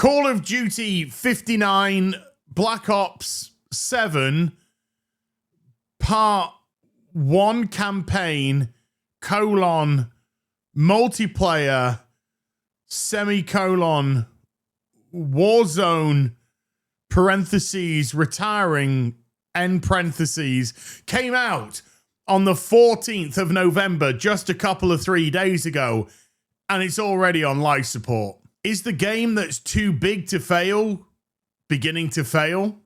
Call of Duty 59 Black Ops 7 Part 1 campaign, multiplayer, Warzone, retiring, end parentheses, came out on the 14th of November, just a couple of 3 days ago, and it's already on life support. Is the game that's too big to fail beginning to fail?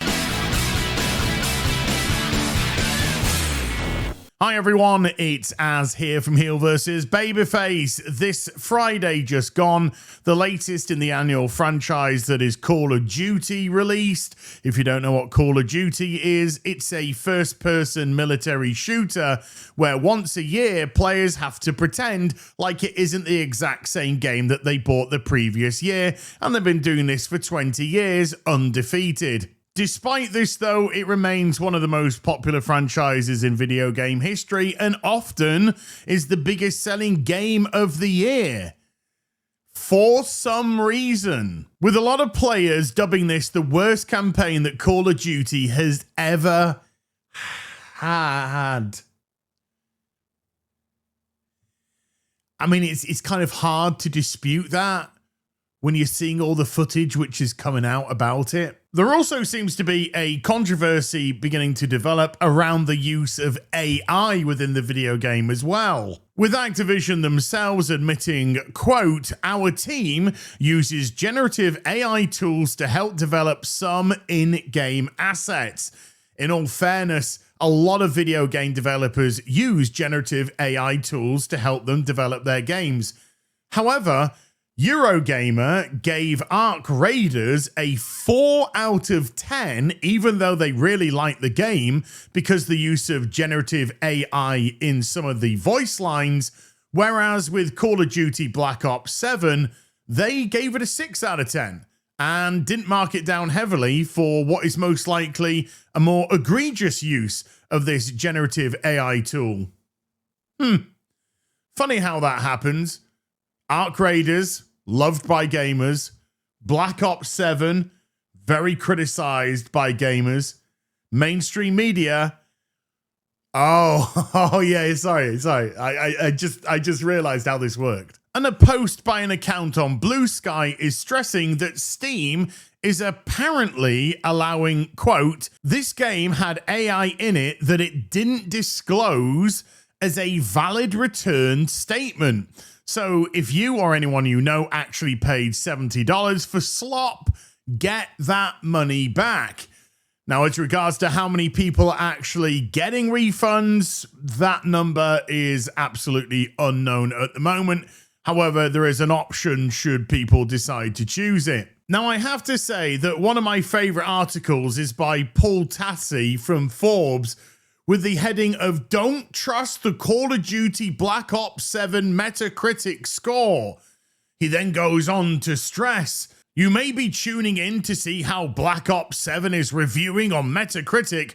Hi everyone, it's Az here from HeelvsBabyface. This Friday just gone, the latest in the annual franchise that is Call of Duty released. If you don't know what Call of Duty is, it's a first-person military shooter where once a year players have to pretend like it isn't the exact same game that they bought the previous year, and they've been doing this for 20 years undefeated. Despite this, though, it remains one of the most popular franchises in video game history and often is the biggest selling game of the year. For some reason, with a lot of players dubbing this the worst campaign that Call of Duty has ever had. I mean, it's kind of hard to dispute that when you're seeing all the footage which is coming out about it. There also seems to be a controversy beginning to develop around the use of AI within the video game as well, with Activision themselves admitting, quote, "Our team uses generative AI tools to help develop some in-game assets." In all fairness, a lot of video game developers use generative AI tools to help them develop their games. However, Eurogamer gave Ark Raiders a 4 out of 10, even though they really liked the game, because the use of generative AI in some of the voice lines, whereas with Call of Duty Black Ops 7, they gave it a 6 out of 10, and didn't mark it down heavily for what is most likely a more egregious use of this generative AI tool. Funny how that happens. Ark Raiders, loved by gamers. Black Ops 7, very criticized by gamers. Mainstream media. Oh yeah, sorry. I just realized how this worked. And a post by an account on Blue Sky is stressing that Steam is apparently allowing, quote, "This game had AI in it that it didn't disclose as a valid return statement." So if you or anyone you know actually paid $70 for SLOP, get that money back. Now, as regards to how many people are actually getting refunds, that number is absolutely unknown at the moment. However, there is an option should people decide to choose it. Now, I have to say that one of my favorite articles is by Paul Tassi from Forbes, with the heading of "Don't Trust the Call of Duty Black Ops 7 Metacritic Score." He then goes on to stress, "You may be tuning in to see how Black Ops 7 is reviewing on Metacritic,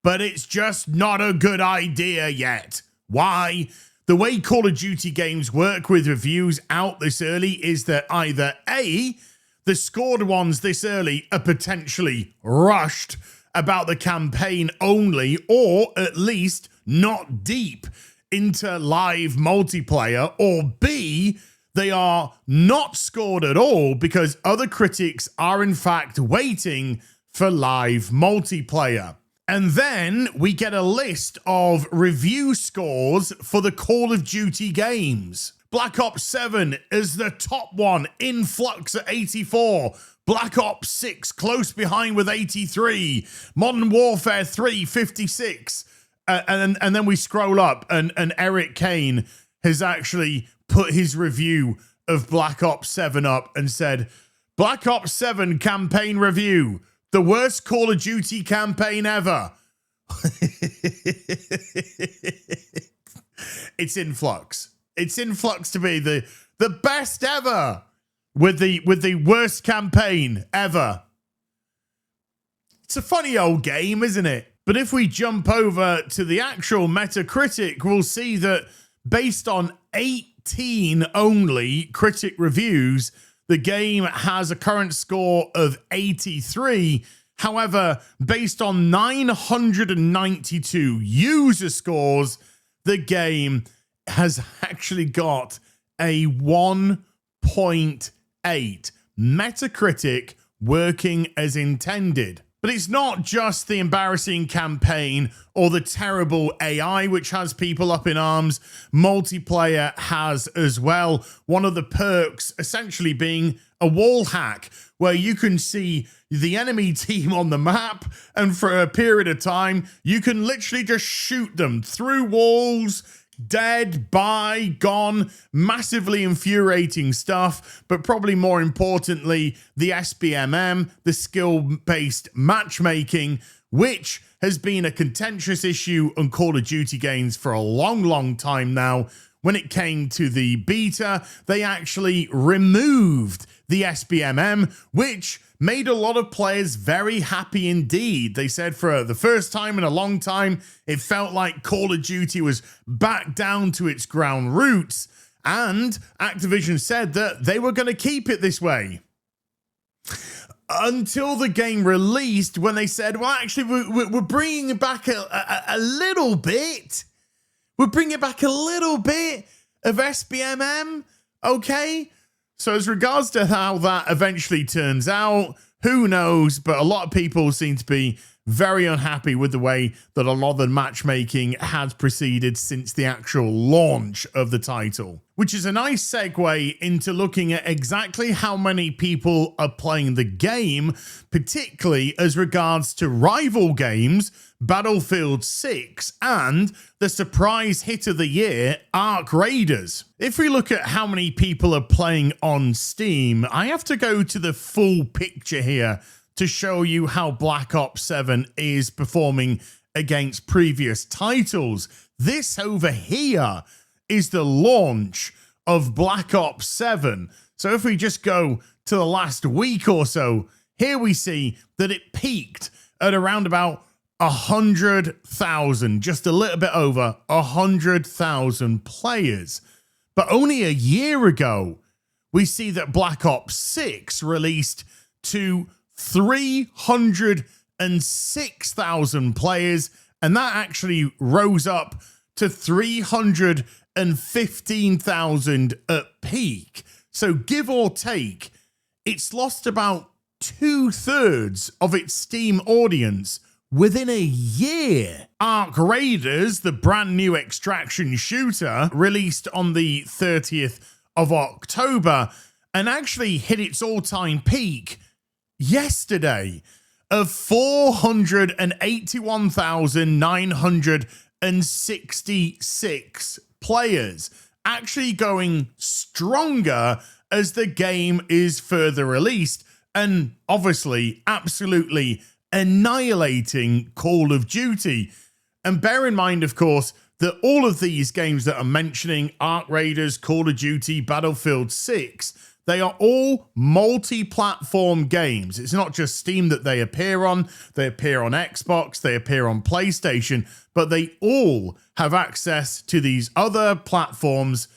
but it's just not a good idea yet. Why? The way Call of Duty games work with reviews out this early is that either A, the scored ones this early are potentially rushed about the campaign only, or at least not deep into live multiplayer, or B, they are not scored at all because other critics are in fact waiting for live multiplayer." And then we get a list of review scores for the Call of Duty games. Black Ops 7 is the top one, in flux at 84. Black Ops 6 close behind with 83. Modern Warfare 3, 56. And then we scroll up and Eric Kane has actually put his review of Black Ops 7 up and said, "Black Ops 7 campaign review. The worst Call of Duty campaign ever." It's in flux. It's in flux to be the best ever. With the worst campaign ever. It's a funny old game, isn't it? But if we jump over to the actual Metacritic, we'll see that based on 18 only critic reviews, The game has a current score of 83. However, based on 992 user scores, the game has actually got a 1.8 Metacritic working as intended. But it's not just the embarrassing campaign or the terrible AI which has people up in arms. Multiplayer has as well. One of the perks essentially being a wall hack where you can see the enemy team on the map, and for a period of time, you can literally just shoot them through walls, dead, gone. Massively infuriating stuff, but probably more importantly, the SBMM, the skill-based matchmaking, which has been a contentious issue on Call of Duty games for a long time now. When it came to the beta, they actually removed the SBMM, which made a lot of players very happy indeed. They said for the first time in a long time, it felt like Call of Duty was back down to its ground roots, and Activision said that they were going to keep it this way. Until the game released, when they said, well, actually, we're bringing it back a little bit. We're bringing back a little bit of SBMM, okay? So as regards to how that eventually turns out, who knows? But a lot of people seem to be very unhappy with the way that a lot of the matchmaking has proceeded since the actual launch of the title. Which is a nice segue into looking at exactly how many people are playing the game, particularly as regards to rival games, Battlefield 6, and the surprise hit of the year, Arc Raiders. If we look at how many people are playing on Steam, I have to go to the full picture here to show you how Black Ops 7 is performing against previous titles. This over here is the launch of Black Ops 7. So if we just go to the last week or so, here we see that it peaked at around about 100,000, just a little bit over 100,000 players. But only a year ago, we see that Black Ops 6 released to 306,000 players, and that actually rose up to 315,000 at peak. So give or take, it's lost about 2/3 of its Steam audience within a year. Arc Raiders, the brand new extraction shooter, released on the 30th of October and actually hit its all-time peak yesterday of 481,966 players, actually going stronger as the game is further released, and obviously absolutely annihilating Call of Duty. And bear in mind, of course, that all of these games that I'm mentioning, Arc Raiders, Call of Duty, Battlefield 6, they are all multi-platform games. It's not just Steam that they appear on. They appear on Xbox, they appear on PlayStation, but they all have access to these other platforms.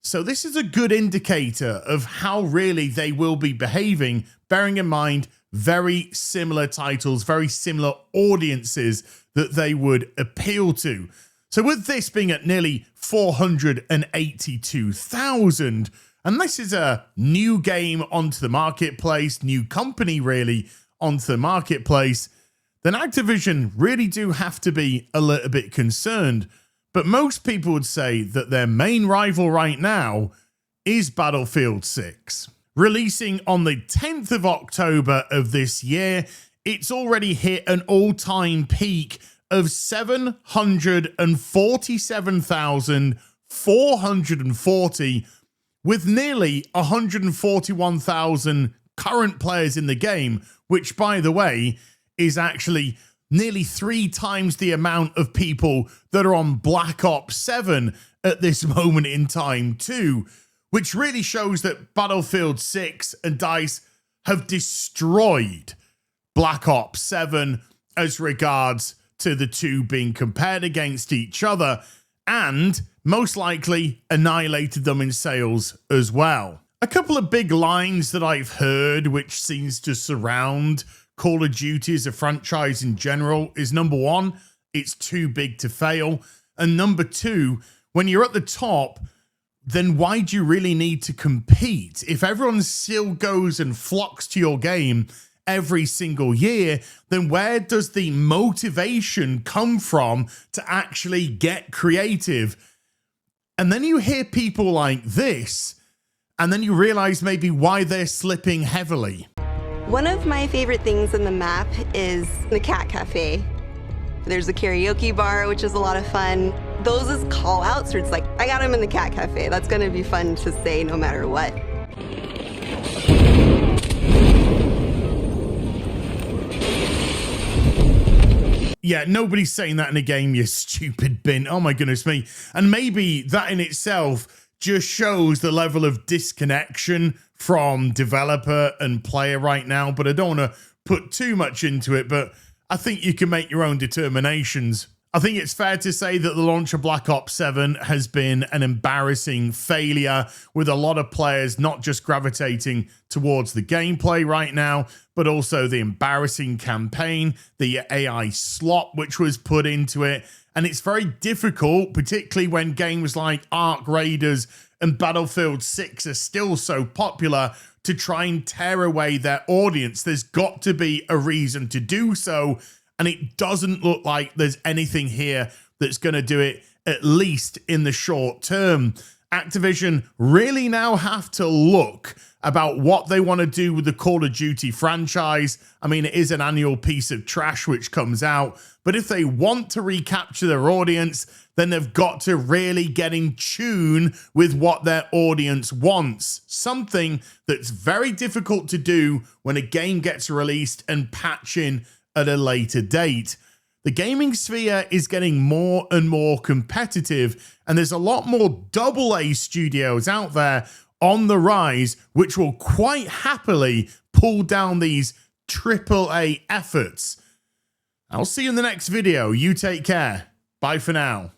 So this is a good indicator of how really they will be behaving, bearing in mind very similar titles, very similar audiences that they would appeal to. So with this being at nearly 482,000, and this is a new game onto the marketplace, new company really onto the marketplace, then Activision really do have to be a little bit concerned. But most people would say that their main rival right now is Battlefield 6. Releasing on the 10th of October of this year, it's already hit an all-time peak of 747,440, with nearly 141,000 current players in the game, which, by the way, is actually nearly 3 times the amount of people that are on Black Ops 7 at this moment in time too, which really shows that Battlefield 6 and DICE have destroyed Black Ops 7 as regards to the two being compared against each other, and most likely annihilated them in sales as well. A couple of big lines that I've heard which seems to surround Call of Duty as a franchise in general is number one, it's too big to fail. And number two, when you're at the top, then why do you really need to compete? If everyone still goes and flocks to your game every single year, then where does the motivation come from to actually get creative? And then you hear people like this, and then you realize maybe why they're slipping heavily. One of my favorite things in the map is the cat cafe. There's a karaoke bar, which is a lot of fun. Those is call outs where it's like, I got him in the cat cafe. That's gonna be fun to say no matter what. Yeah, nobody's saying that in a game, you stupid bin. Oh my goodness me. And maybe that in itself just shows the level of disconnection from developer and player right now, but I don't want to put too much into it, but I think you can make your own determinations. I think it's fair to say that the launch of Black Ops 7 has been an embarrassing failure, with a lot of players not just gravitating towards the gameplay right now, but also the embarrassing campaign, the AI SLOP which was put into it. And it's very difficult, particularly when games like Ark Raiders and Battlefield 6 are still so popular, to try and tear away their audience. There's got to be a reason to do so, and it doesn't look like there's anything here that's going to do it, at least in the short term. Activision really now have to look about what they want to do with the Call of Duty franchise. I mean, it is an annual piece of trash which comes out, but if they want to recapture their audience, then they've got to really get in tune with what their audience wants. Something that's very difficult to do when a game gets released and patching at a later date. The gaming sphere is getting more and more competitive, and there's a lot more AA studios out there on the rise, which will quite happily pull down these AAA efforts. I'll see you in the next video. You take care. Bye for now.